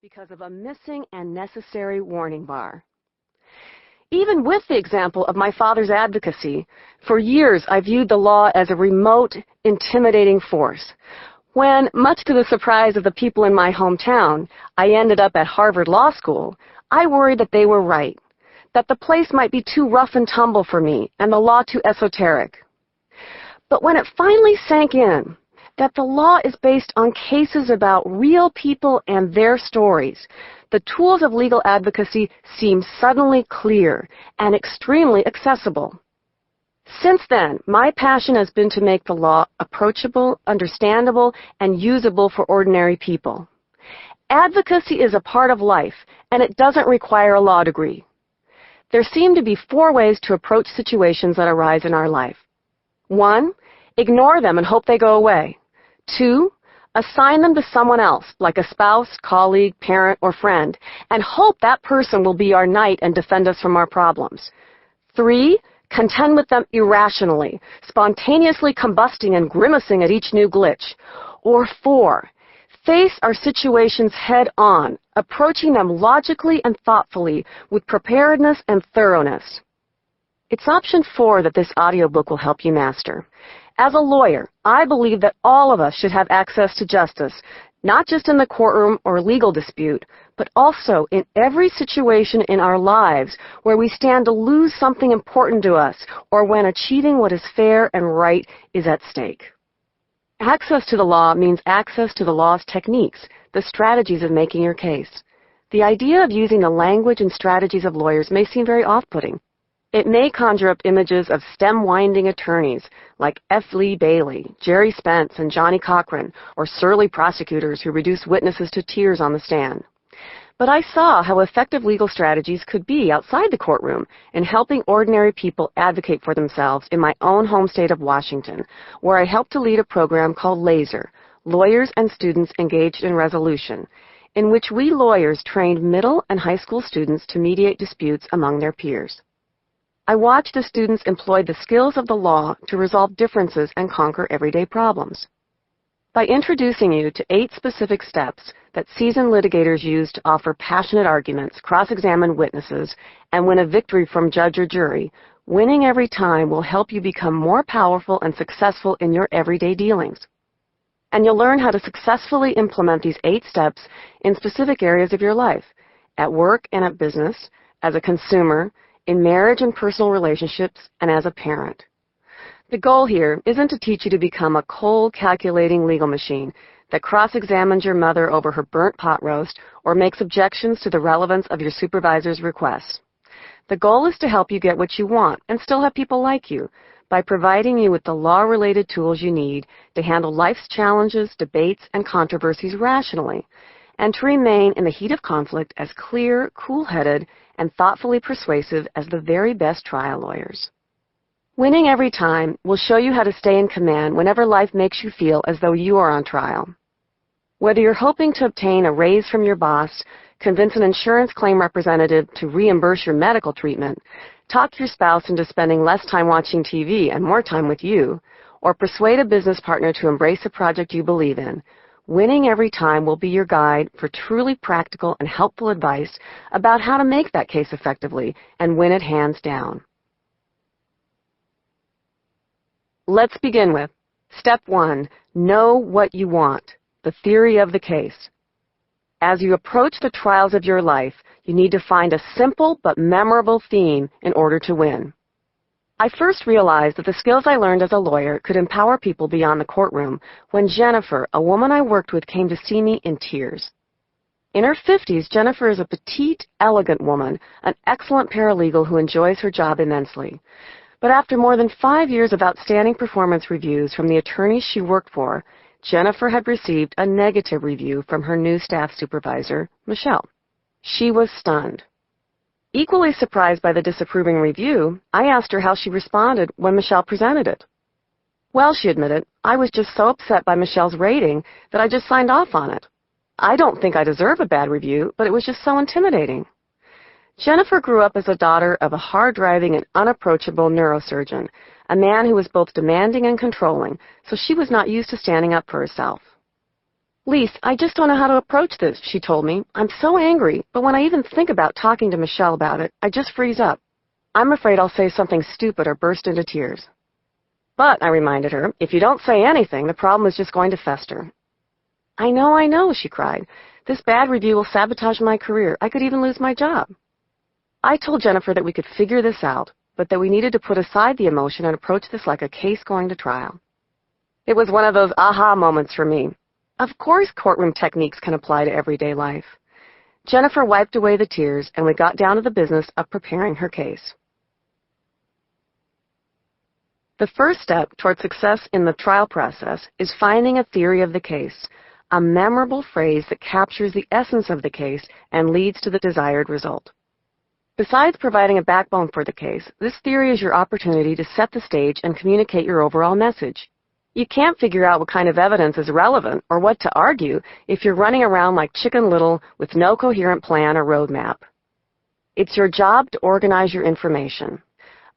because of a missing and necessary warning bar. Even with the example of my father's advocacy, for years I viewed the law as a remote, intimidating force. When, much to the surprise of the people in my hometown, I ended up at Harvard Law School, I worried that they were right, that the place might be too rough and tumble for me and the law too esoteric. But when it finally sank in that the law is based on cases about real people and their stories, the tools of legal advocacy seem suddenly clear and extremely accessible. Since then, my passion has been to make the law approachable, understandable, and usable for ordinary people. Advocacy is a part of life, and it doesn't require a law degree. There seem to be 4 ways to approach situations that arise in our life. 1, ignore them and hope they go away. 2, assign them to someone else, like a spouse, colleague, parent, or friend, and hope that person will be our knight and defend us from our problems. 3, contend with them irrationally, spontaneously combusting and grimacing at each new glitch. Or 4, face our situations head-on, approaching them logically and thoughtfully with preparedness and thoroughness. It's option 4 that this audiobook will help you master. As a lawyer, I believe that all of us should have access to justice, not just in the courtroom or legal dispute, but also in every situation in our lives where we stand to lose something important to us or when achieving what is fair and right is at stake. Access to the law means access to the law's techniques, the strategies of making your case. The idea of using the language and strategies of lawyers may seem very off-putting. It may conjure up images of stem-winding attorneys like F. Lee Bailey, Jerry Spence, and Johnny Cochran, or surly prosecutors who reduce witnesses to tears on the stand. But I saw how effective legal strategies could be outside the courtroom in helping ordinary people advocate for themselves in my own home state of Washington, where I helped to lead a program called LASER, Lawyers and Students Engaged in Resolution, in which we lawyers trained middle and high school students to mediate disputes among their peers. I watched the students employ the skills of the law to resolve differences and conquer everyday problems. By introducing you to 8 specific steps that seasoned litigators use to offer passionate arguments, cross-examine witnesses, and win a victory from judge or jury, winning every time will help you become more powerful and successful in your everyday dealings. And you'll learn how to successfully implement these 8 steps in specific areas of your life, at work and at business, as a consumer, in marriage and personal relationships, and as a parent. The goal here isn't to teach you to become a cold, calculating legal machine that cross-examines your mother over her burnt pot roast or makes objections to the relevance of your supervisor's requests. The goal is to help you get what you want and still have people like you by providing you with the law-related tools you need to handle life's challenges, debates, and controversies rationally, and to remain in the heat of conflict as clear, cool-headed, and thoughtfully persuasive as the very best trial lawyers. Winning every time will show you how to stay in command whenever life makes you feel as though you are on trial. Whether you're hoping to obtain a raise from your boss, convince an insurance claim representative to reimburse your medical treatment, talk your spouse into spending less time watching TV and more time with you, or persuade a business partner to embrace a project you believe in, winning every time will be your guide for truly practical and helpful advice about how to make that case effectively and win it hands down. Let's begin with Step 1, know what you want, the theory of the case. As you approach the trials of your life, you need to find a simple but memorable theme in order to win. I first realized that the skills I learned as a lawyer could empower people beyond the courtroom when Jennifer, a woman I worked with, came to see me in tears. In her 50s, Jennifer is a petite, elegant woman, an excellent paralegal who enjoys her job immensely. But after more than 5 years of outstanding performance reviews from the attorneys she worked for, Jennifer had received a negative review from her new staff supervisor, Michelle. She was stunned. Equally surprised by the disapproving review, I asked her how she responded when Michelle presented it. Well, she admitted, I was just so upset by Michelle's rating that I just signed off on it. I don't think I deserve a bad review, but it was just so intimidating. Jennifer grew up as a daughter of a hard-driving and unapproachable neurosurgeon, a man who was both demanding and controlling, so she was not used to standing up for herself. Lis, I just don't know how to approach this, she told me. I'm so angry, but when I even think about talking to Michelle about it, I just freeze up. I'm afraid I'll say something stupid or burst into tears. But, I reminded her, if you don't say anything, the problem is just going to fester. I know, she cried. This bad review will sabotage my career. I could even lose my job. I told Jennifer that we could figure this out, but that we needed to put aside the emotion and approach this like a case going to trial. It was one of those aha moments for me. Of course courtroom techniques can apply to everyday life. Jennifer wiped away the tears, and we got down to the business of preparing her case. The first step toward success in the trial process is finding a theory of the case, a memorable phrase that captures the essence of the case and leads to the desired result. Besides providing a backbone for the case, this theory is your opportunity to set the stage and communicate your overall message. You can't figure out what kind of evidence is relevant or what to argue if you're running around like Chicken Little with no coherent plan or roadmap. It's your job to organize your information.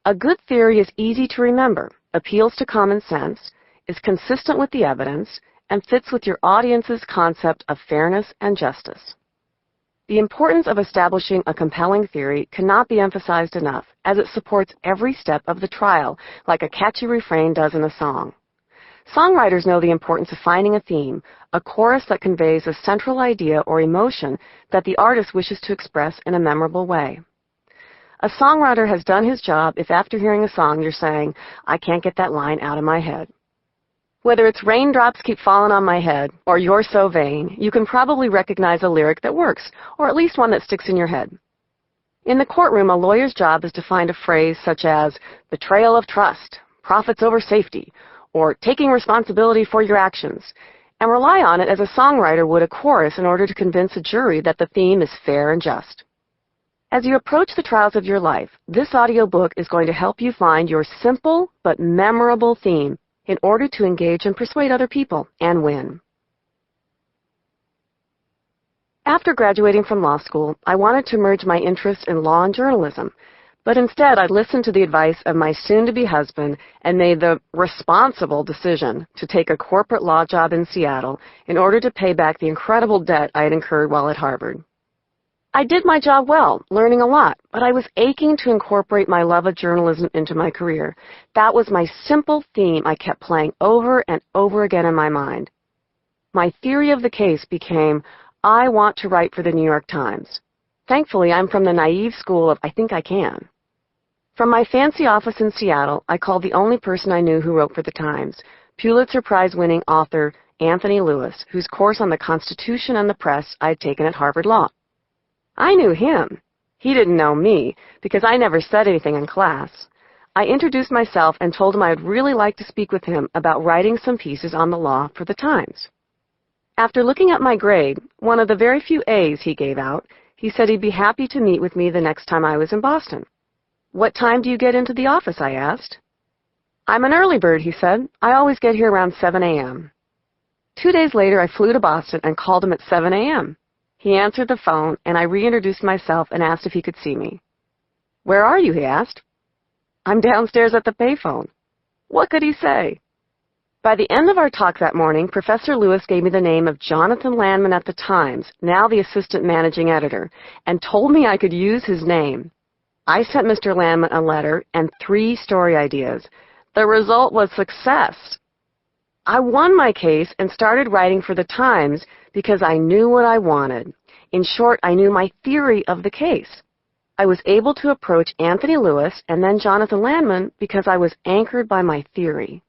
A good theory is easy to remember, appeals to common sense, is consistent with the evidence, and fits with your audience's concept of fairness and justice. The importance of establishing a compelling theory cannot be emphasized enough, as it supports every step of the trial, like a catchy refrain does in a song. Songwriters know the importance of finding a theme, a chorus that conveys a central idea or emotion that the artist wishes to express in a memorable way. A songwriter has done his job if after hearing a song you're saying, I can't get that line out of my head. Whether it's raindrops keep falling on my head or you're so vain, you can probably recognize a lyric that works, or at least one that sticks in your head. In the courtroom, a lawyer's job is to find a phrase such as betrayal of trust, profits over safety, or taking responsibility for your actions, and rely on it as a songwriter would a chorus in order to convince a jury that the theme is fair and just. As you approach the trials of your life, this audiobook is going to help you find your simple but memorable theme in order to engage and persuade other people and win. After graduating from law school, I wanted to merge my interests in law and journalism, but instead I listened to the advice of my soon-to-be husband and made the responsible decision to take a corporate law job in Seattle in order to pay back the incredible debt I had incurred while at Harvard. I did my job well, learning a lot, but I was aching to incorporate my love of journalism into my career. That was my simple theme I kept playing over and over again in my mind. My theory of the case became, I want to write for the New York Times. Thankfully, I'm from the naive school of I think I can. From my fancy office in Seattle, I called the only person I knew who wrote for the Times, Pulitzer Prize-winning author Anthony Lewis, whose course on the Constitution and the press I had taken at Harvard Law. I knew him. He didn't know me, because I never said anything in class. I introduced myself and told him I would really like to speak with him about writing some pieces on the law for the Times. After looking at my grade, one of the very few A's he gave out, he said he'd be happy to meet with me the next time I was in Boston. What time do you get into the office? I asked. I'm an early bird, he said. I always get here around 7 a.m. 2 days later, I flew to Boston and called him at 7 a.m. He answered the phone, and I reintroduced myself and asked if he could see me. Where are you? He asked. I'm downstairs at the payphone. What could he say? By the end of our talk that morning, Professor Lewis gave me the name of Jonathan Landman at the Times, now the assistant managing editor, and told me I could use his name. I sent Mr. Landman a letter and 3 story ideas. The result was success. I won my case and started writing for the Times because I knew what I wanted. In short, I knew my theory of the case. I was able to approach Anthony Lewis and then Jonathan Landman because I was anchored by my theory.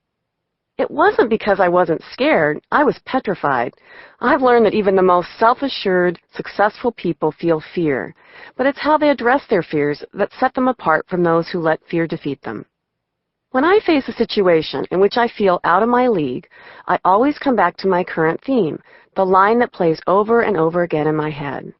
It wasn't because I wasn't scared. I was petrified. I've learned that even the most self-assured, successful people feel fear, but it's how they address their fears that set them apart from those who let fear defeat them. When I face a situation in which I feel out of my league, I always come back to my current theme, the line that plays over and over again in my head.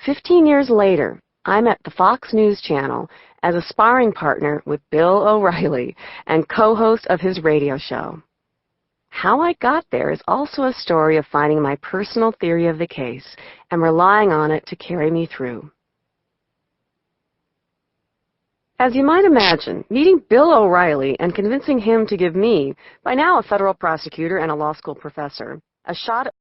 15 years later, I'm at the Fox News Channel as a sparring partner with Bill O'Reilly and co-host of his radio show. How I got there is also a story of finding my personal theory of the case and relying on it to carry me through. As you might imagine, meeting Bill O'Reilly and convincing him to give me, by now a federal prosecutor and a law school professor, a shot at